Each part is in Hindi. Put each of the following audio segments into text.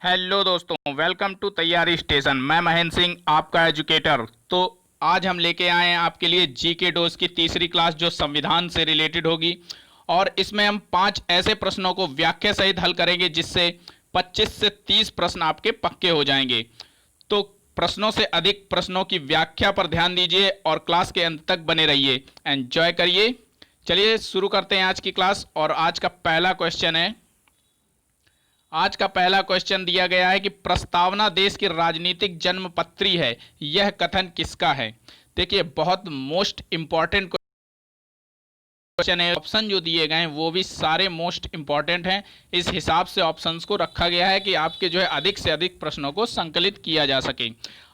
हेलो दोस्तों, वेलकम टू तैयारी स्टेशन। मैं महेंद्र सिंह, आपका एजुकेटर। तो आज हम लेके आए हैं आपके लिए जीके डोज की तीसरी क्लास, जो संविधान से रिलेटेड होगी। और इसमें हम 5 ऐसे प्रश्नों को व्याख्या सहित हल करेंगे, जिससे 25 से 30 प्रश्न आपके पक्के हो जाएंगे। तो प्रश्नों से अधिक प्रश्नों की व्याख्या पर ध्यान दीजिए और क्लास के अंत तक बने रहिए, एंजॉय करिए। चलिए शुरू करते हैं आज की क्लास। और आज का पहला क्वेश्चन दिया गया है कि प्रस्तावना देश की राजनीतिक जन्मपत्री है, यह कथन किसका है। देखिए, बहुत मोस्ट इंपॉर्टेंट क्वेश्चन है। ऑप्शन जो दिए गए हैं वो भी सारे मोस्ट इंपॉर्टेंट हैं। इस हिसाब से ऑप्शंस को रखा गया है कि आपके जो है अधिक से अधिक प्रश्नों को संकलित किया जा सके।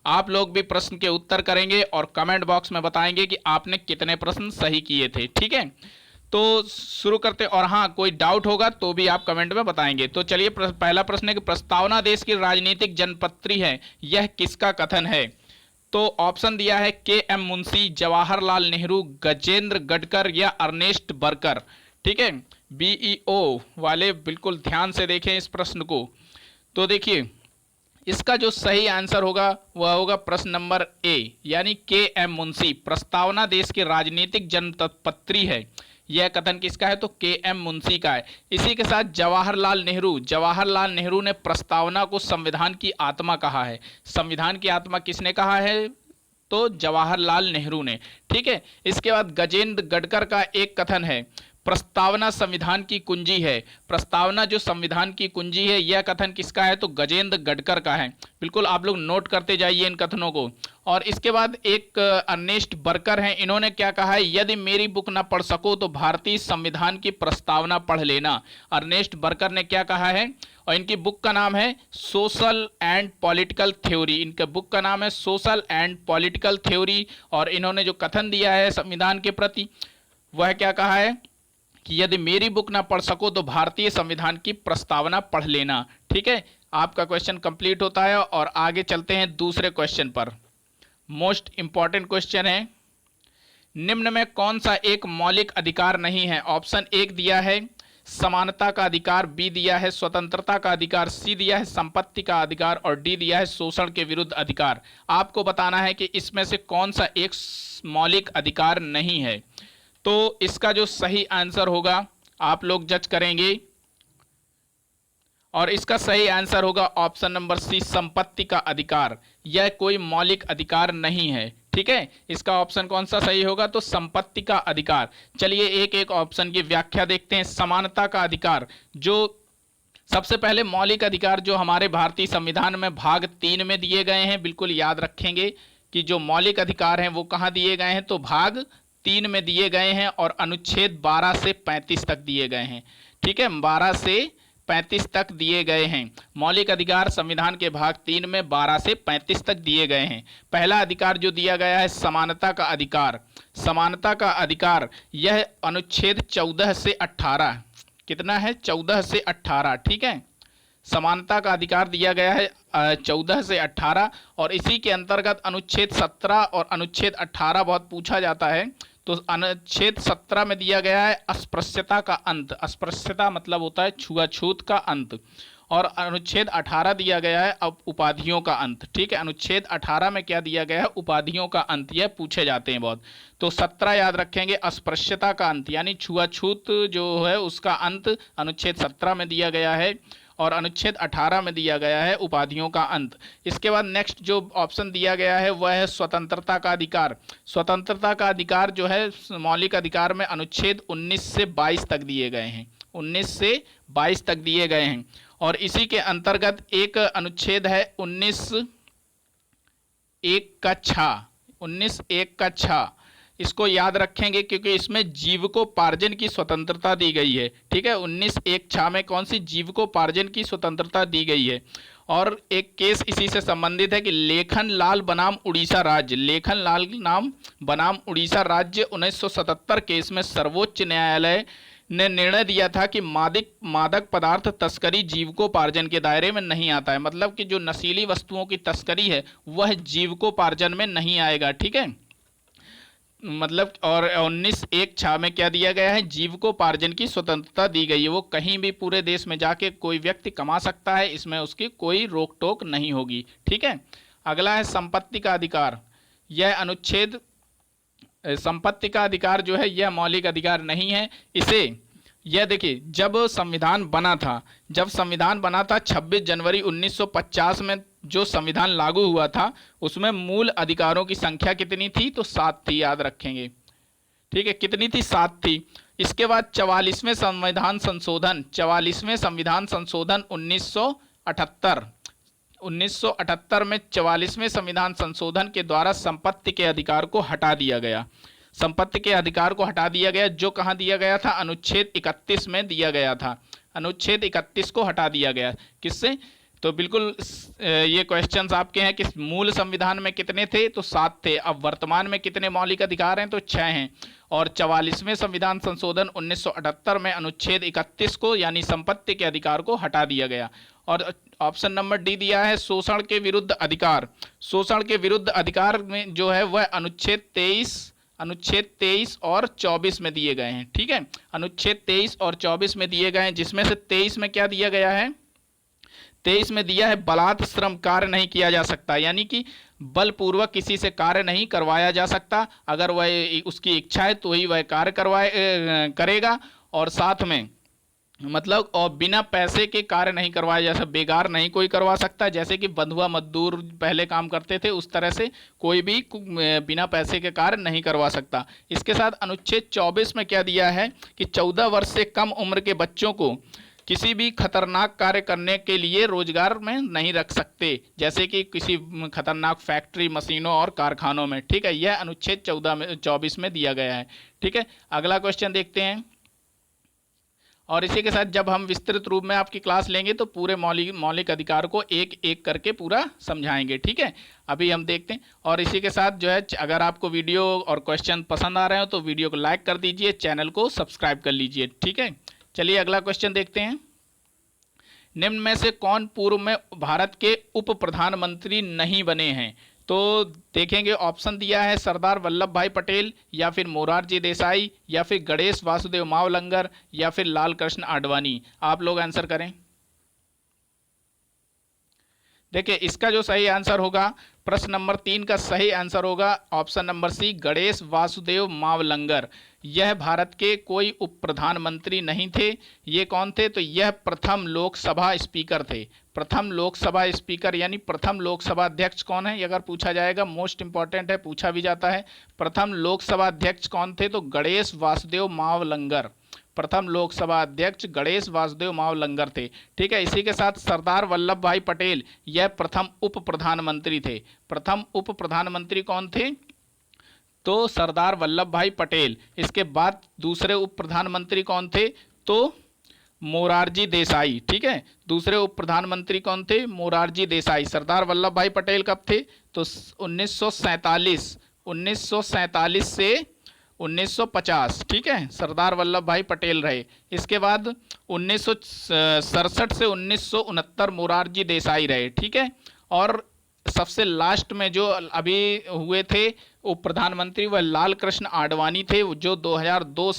आप लोग भी प्रश्न के उत्तर करेंगे और कमेंट बॉक्स में बताएंगे कि आपने कितने प्रश्न सही किए थे। ठीक है, तो शुरू करते। और हाँ, कोई डाउट होगा तो भी आप कमेंट में बताएंगे। तो चलिए, पहला प्रश्न है कि प्रस्तावना देश की राजनीतिक जनपत्री है, यह किसका कथन है। तो ऑप्शन दिया है के एम मुंशी, जवाहरलाल नेहरू, गजेंद्र गडकर या अर्नेस्ट बर्कर। ठीक है, बीईओ वाले बिल्कुल ध्यान से देखें इस प्रश्न को। तो देखिए, इसका जो सही आंसर होगा वह होगा प्रश्न नंबर ए, यानी के एम मुंशी। प्रस्तावना देश की राजनीतिक जनपत्री है, यह कथन किसका है, तो के एम मुंशी का है। इसी के साथ जवाहरलाल नेहरू ने प्रस्तावना को संविधान की आत्मा कहा है। संविधान की आत्मा किसने कहा है, तो जवाहरलाल नेहरू ने। ठीक है, इसके बाद गजेंद्र गडकर का एक कथन है, प्रस्तावना संविधान की कुंजी है। प्रस्तावना जो संविधान की कुंजी है, यह कथन किसका है, तो गजेंद्र गडकर का है। बिल्कुल आप लोग नोट करते जाइए इन कथनों को। और इसके बाद एक अर्नेस्ट बर्कर हैं, इन्होंने क्या कहा है, यदि मेरी बुक ना पढ़ सको तो भारतीय संविधान की प्रस्तावना पढ़ लेना। अर्नेस्ट बर्कर ने क्या कहा है, और इनकी बुक का नाम है सोशल एंड पॉलिटिकल थ्योरी। इनके बुक का नाम है सोशल एंड पॉलिटिकल थ्योरी। और इन्होंने जो कथन दिया है संविधान के प्रति, वह क्या कहा है कि यदि मेरी बुक ना पढ़ सको तो भारतीय संविधान की प्रस्तावना पढ़ लेना। ठीक है, आपका क्वेश्चन कंप्लीट होता है। और आगे चलते हैं दूसरे क्वेश्चन पर। मोस्ट इंपॉर्टेंट क्वेश्चन है, निम्न में कौन सा एक मौलिक अधिकार नहीं है। ऑप्शन एक दिया है समानता का अधिकार, बी दिया है स्वतंत्रता का अधिकार, सी दिया है संपत्ति का अधिकार, और डी दिया है शोषण के विरुद्ध अधिकार। आपको बताना है कि इसमें से कौन सा एक मौलिक अधिकार नहीं है। तो इसका जो सही आंसर होगा आप लोग जज करेंगे, और इसका सही आंसर होगा ऑप्शन नंबर सी, संपत्ति का अधिकार। यह कोई मौलिक अधिकार नहीं है। ठीक है, इसका ऑप्शन कौन सा सही होगा, तो संपत्ति का अधिकार। चलिए एक एक ऑप्शन की व्याख्या देखते हैं। समानता का अधिकार, जो सबसे पहले मौलिक अधिकार जो हमारे भारतीय संविधान में भाग 3 में दिए गए हैं, बिल्कुल याद रखेंगे कि जो मौलिक अधिकार हैं वो कहाँ दिए गए हैं, तो भाग 3 में दिए गए हैं, और अनुच्छेद 12 से 35 तक दिए गए हैं। ठीक है, 12 से 35 तक दिए गए हैं। मौलिक अधिकार संविधान के भाग 3 में 12 से 35 तक दिए गए हैं। पहला अधिकार जो दिया गया है समानता का अधिकार। समानता का अधिकार यह अनुच्छेद 14 से 18, कितना है, 14 से 18। ठीक है, समानता का अधिकार दिया गया है 14 से 18। और इसी के अंतर्गत अनुच्छेद 17 और अनुच्छेद 18 बहुत पूछा जाता है। तो अनुच्छेद 17 में दिया गया है अस्पृश्यता का अंत। अस्पृश्यता मतलब होता है छुआछूत का अंत। और अनुच्छेद 18 दिया गया है अब उपाधियों का अंत। ठीक है, अनुच्छेद 18 में क्या दिया गया है, उपाधियों का अंत। यह पूछे जाते हैं बहुत। तो 17 याद रखेंगे, अस्पृश्यता का अंत यानी छुआछूत जो है उसका अंत अनुच्छेद 17 में दिया गया है, और अनुच्छेद 18 में दिया गया है उपाधियों का अंत। इसके बाद नेक्स्ट जो ऑप्शन दिया गया है वह है स्वतंत्रता का अधिकार। स्वतंत्रता का अधिकार जो है मौलिक अधिकार में अनुच्छेद 19 से 22 तक दिए गए हैं। 19 से 22 तक दिए गए हैं। और इसी के अंतर्गत एक अनुच्छेद है 19(1)(छ)। इसको याद रखेंगे क्योंकि इसमें जीविकोपार्जन की स्वतंत्रता दी गई है। ठीक है, 19(1)(छ) में कौन सी जीविकोपार्जन की स्वतंत्रता दी गई है। और एक केस इसी से संबंधित है कि लेखनलाल बनाम उड़ीसा राज्य। लेखनलाल नाम बनाम उड़ीसा राज्य 1977 केस में सर्वोच्च न्यायालय ने निर्णय दिया था कि मादक पदार्थ तस्करी जीविकोपार्जन के दायरे में नहीं आता है। मतलब कि जो नशीली वस्तुओं की तस्करी है वह जीविकोपार्जन में नहीं आएगा। ठीक है, मतलब और 19(1)(6) में क्या दिया गया है, जीविकोपार्जन की स्वतंत्रता दी गई है। वो कहीं भी पूरे देश में जाके कोई व्यक्ति कमा सकता है, इसमें उसकी कोई रोक टोक नहीं होगी। ठीक है। अगला है संपत्ति का अधिकार। यह अनुच्छेद संपत्ति का अधिकार जो है यह मौलिक अधिकार नहीं है। इसे यह देखिए, जब संविधान बना था 26 जनवरी 1950 में जो संविधान लागू हुआ था, उसमें मूल अधिकारों की संख्या कितनी थी, तो 7 थी, याद रखेंगे। ठीक है, कितनी थी, 7 थी। इसके बाद 44वें संविधान संशोधन 1978 में 44वें संविधान संशोधन के द्वारा संपत्ति के अधिकार को हटा दिया गया। संपत्ति के अधिकार को हटा दिया गया, जो कहाँ दिया गया था, अनुच्छेद 31 में दिया गया था। अनुच्छेद 31 को हटा दिया गया। किससे, तो बिल्कुल ये क्वेश्चंस आपके हैं कि मूल संविधान में कितने थे, तो 7 थे। अब वर्तमान में कितने मौलिक अधिकार हैं, तो 6 हैं। और 44वें संविधान संशोधन 1978 में अनुच्छेद 31 को यानी संपत्ति के अधिकार को हटा दिया गया। और ऑप्शन नंबर डी दिया है शोषण के विरुद्ध अधिकार। शोषण के विरुद्ध अधिकार में जो है वह अनुच्छेद 23 और 24 में दिए गए हैं। ठीक है, अनुच्छेद 23 और 24 में दिए गए हैं, जिसमें से 23 में क्या दिया गया है, 23 में दिया है बलात् श्रम कार्य नहीं किया जा सकता, यानी कि बलपूर्वक किसी से कार्य नहीं करवाया जा सकता। अगर वह उसकी इच्छा है तो ही वह कार्य करेगा। और साथ में मतलब और बिना पैसे के कार्य नहीं करवाया जा सकता, बेगार नहीं कोई करवा सकता। जैसे कि बंधुआ मजदूर पहले काम करते थे, उस तरह से कोई भी बिना पैसे के कार्य नहीं करवा सकता। इसके साथ अनुच्छेद 24 में क्या दिया है कि 14 वर्ष से कम उम्र के बच्चों को किसी भी खतरनाक कार्य करने के लिए रोजगार में नहीं रख सकते, जैसे कि किसी खतरनाक फैक्ट्री, मशीनों और कारखानों में। ठीक है, यह अनुच्छेद 24 में दिया गया है। ठीक है, अगला क्वेश्चन देखते हैं। और इसी के साथ जब हम विस्तृत रूप में आपकी क्लास लेंगे तो पूरे मौलिक अधिकार को एक एक करके पूरा समझाएंगे। ठीक है, अभी हम देखते हैं। और इसी के साथ जो है, अगर आपको वीडियो और क्वेश्चन पसंद आ रहे हो तो वीडियो को लाइक कर दीजिए, चैनल को सब्सक्राइब कर लीजिए। ठीक है, चलिए अगला क्वेश्चन देखते हैं। निम्न में से कौन पूर्व में भारत के उप प्रधानमंत्री नहीं बने हैं, तो देखेंगे ऑप्शन दिया है सरदार वल्लभ भाई पटेल, या फिर मोरारजी देसाई, या फिर गणेश वासुदेव मावलंकर, या फिर लाल कृष्ण आडवाणी। आप लोग आंसर करें। देखिए, इसका जो सही आंसर होगा, प्रश्न नंबर 3 का सही आंसर होगा option number C, Ganesh Vasudev Mavalankar. यह भारत के कोई उप प्रधानमंत्री नहीं थे। ये कौन थे, तो यह प्रथम लोकसभा स्पीकर थे। प्रथम लोकसभा स्पीकर यानी प्रथम लोकसभा अध्यक्ष कौन है, ये अगर पूछा जाएगा, मोस्ट इंपॉर्टेंट है, पूछा भी जाता है। प्रथम लोकसभा अध्यक्ष कौन थे, तो गणेश वासुदेव मावलंकर। प्रथम लोकसभा अध्यक्ष गणेश वासुदेव मावलंकर थे। ठीक है, इसी के साथ सरदार वल्लभ भाई पटेल, यह प्रथम उप प्रधानमंत्री थे। प्रथम उप प्रधानमंत्री कौन थे, तो सरदार वल्लभ भाई पटेल। इसके बाद दूसरे उप प्रधानमंत्री कौन थे, तो मोरारजी देसाई। ठीक है, दूसरे उप प्रधानमंत्री कौन थे, मोरारजी देसाई। सरदार वल्लभ भाई पटेल कब थे, तो 1947 से 1950। ठीक है, सरदार वल्लभ भाई पटेल रहे। इसके बाद 1967 से 1969 मोरारजी देसाई रहे। ठीक है, और सबसे लास्ट में जो अभी हुए थे उप प्रधानमंत्री, वह लाल कृष्ण आडवाणी थे, जो 2002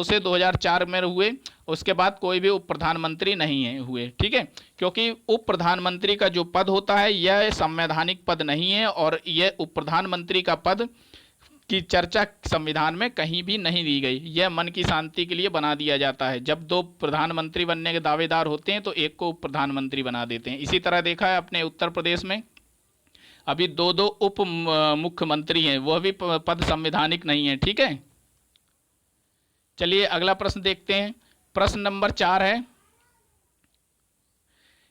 से 2004 में हुए। उसके बाद कोई भी उप प्रधानमंत्री नहीं है हुए। ठीक है, क्योंकि उप प्रधानमंत्री का जो पद होता है यह संवैधानिक पद नहीं है, और यह उप प्रधानमंत्री का पद की चर्चा संविधान में कहीं भी नहीं दी गई। यह मन की शांति के लिए बना दिया जाता है। जब 2 प्रधानमंत्री बनने के दावेदार होते हैं तो एक को उप प्रधानमंत्री बना देते हैं। इसी तरह देखा है अपने उत्तर प्रदेश में अभी 2 उप मुख्यमंत्री हैं, वह भी पद संवैधानिक नहीं है। ठीक है, चलिए अगला प्रश्न देखते हैं। प्रश्न नंबर 4 है,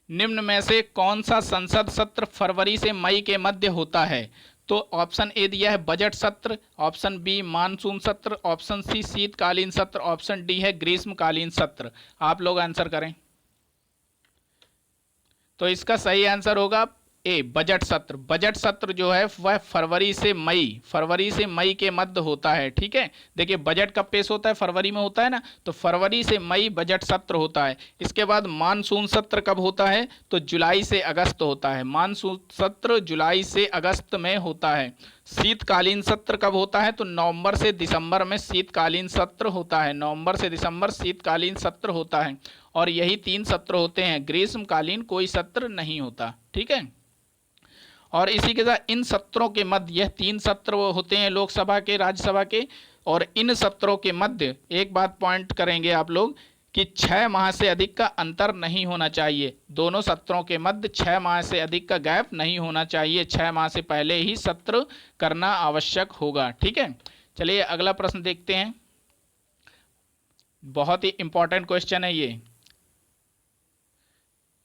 निम्न में से कौन सा संसद सत्र फरवरी से मई के मध्य होता है, तो ऑप्शन ए दिया है बजट सत्र, ऑप्शन बी मानसून सत्र, ऑप्शन सी शीतकालीन सत्र, ऑप्शन डी है ग्रीष्मकालीन सत्र। आप लोग आंसर करें। तो इसका सही आंसर होगा ए, बजट सत्र। बजट सत्र जो है वह फरवरी से मई के मध्य होता है। ठीक है, देखिए बजट कब पेश होता है, फरवरी में होता है ना, तो फरवरी से मई बजट सत्र होता है। इसके बाद मानसून सत्र कब होता है, तो जुलाई से अगस्त होता है। मानसून सत्र जुलाई से अगस्त में होता है। शीतकालीन सत्र कब होता है? तो नवंबर से दिसंबर में शीतकालीन सत्र होता है। नवंबर से दिसंबर शीतकालीन सत्र होता है और यही 3 सत्र होते हैं, ग्रीष्मकालीन कोई सत्र नहीं होता। ठीक है, और इसी के साथ इन सत्रों के मध्य, यह 3 सत्र होते हैं लोकसभा के, राज्यसभा के, और इन सत्रों के मध्य एक बात पॉइंट करेंगे आप लोग कि 6 माह से अधिक का अंतर नहीं होना चाहिए। दोनों सत्रों के मध्य 6 माह से अधिक का गैप नहीं होना चाहिए। 6 माह से पहले ही सत्र करना आवश्यक होगा। ठीक है, चलिए अगला प्रश्न देखते हैं। बहुत ही इंपॉर्टेंट क्वेश्चन है, ये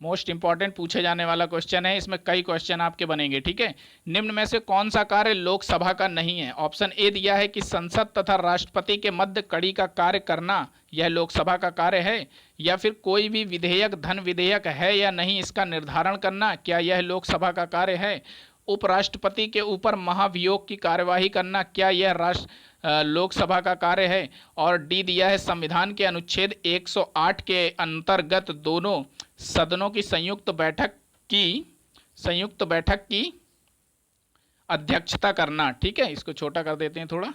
मोस्ट इंपॉर्टेंट पूछे जाने वाला क्वेश्चन है। इसमें कई क्वेश्चन आपके बनेंगे। ठीक है, निम्न में से कौन सा कार्य लोकसभा का नहीं है? ऑप्शन ए दिया है कि संसद तथा राष्ट्रपति के मध्य कड़ी का कार्य करना, यह लोकसभा का कार्य है। या फिर कोई भी विधेयक धन विधेयक है या नहीं, इसका निर्धारण करना, क्या यह लोकसभा का कार्य है? उपराष्ट्रपति के ऊपर महाभियोग की कार्यवाही करना, क्या यह लोकसभा का कार्य है? और डी दिया है संविधान के अनुच्छेद 108 के अंतर्गत दोनों सदनों की संयुक्त बैठक की अध्यक्षता करना। ठीक है, इसको छोटा कर देते हैं थोड़ा,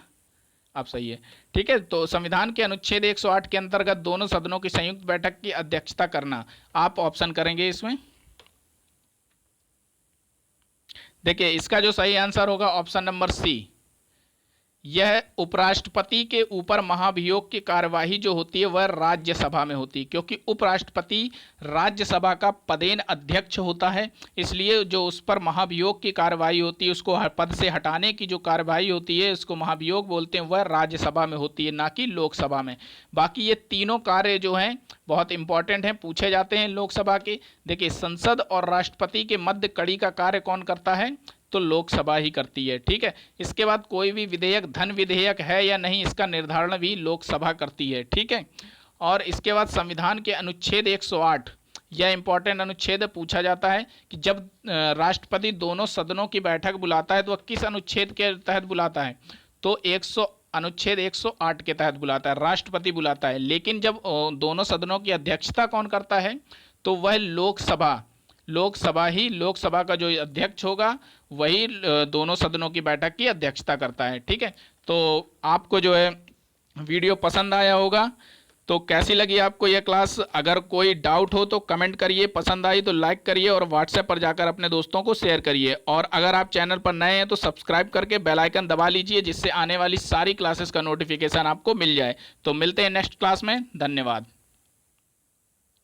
अब सही है। ठीक है, तो संविधान के अनुच्छेद 108 के अंतर्गत दोनों सदनों की संयुक्त बैठक की अध्यक्षता करना, आप ऑप्शन करेंगे इसमें। देखिए, इसका जो सही आंसर होगा ऑप्शन नंबर सी, यह उपराष्ट्रपति के ऊपर महाभियोग की कार्यवाही जो होती है वह राज्यसभा में होती है, क्योंकि उपराष्ट्रपति राज्यसभा का पदेन अध्यक्ष होता है। इसलिए जो उस पर महाभियोग की कार्यवाही होती है, उसको पद से हटाने की जो कार्यवाही होती है, उसको महाभियोग बोलते हैं, वह राज्यसभा में होती है, ना कि लोकसभा में। बाकी ये तीनों कार्य जो हैं बहुत इंपॉर्टेंट हैं, पूछे जाते हैं लोकसभा के। देखिए, संसद और राष्ट्रपति के मध्य कड़ी का कार्य कौन करता है? तो लोकसभा ही करती है। ठीक है, इसके बाद कोई भी विधेयक धन विधेयक है या नहीं, इसका निर्धारण भी लोकसभा करती है। ठीक है, और इसके बाद संविधान के अनुच्छेद 108, यह इंपॉर्टेंट अनुच्छेद पूछा जाता है कि जब राष्ट्रपति दोनों सदनों की बैठक बुलाता है तो वह किस अनुच्छेद के तहत बुलाता है? तो अनुच्छेद 108 के तहत बुलाता है, राष्ट्रपति बुलाता है। लेकिन जब दोनों सदनों की अध्यक्षता कौन करता है? तो वह लोकसभा का जो अध्यक्ष होगा वही दोनों सदनों की बैठक की अध्यक्षता करता है। ठीक है, तो आपको जो है वीडियो पसंद आया होगा। तो कैसी लगी आपको यह क्लास? अगर कोई डाउट हो तो कमेंट करिए, पसंद आई तो लाइक करिए और व्हाट्सएप पर जाकर अपने दोस्तों को शेयर करिए। और अगर आप चैनल पर नए हैं तो सब्सक्राइब करके बेल आइकन दबा लीजिए, जिससे आने वाली सारी क्लासेस का नोटिफिकेशन आपको मिल जाए। तो मिलते हैं नेक्स्ट क्लास में, धन्यवाद।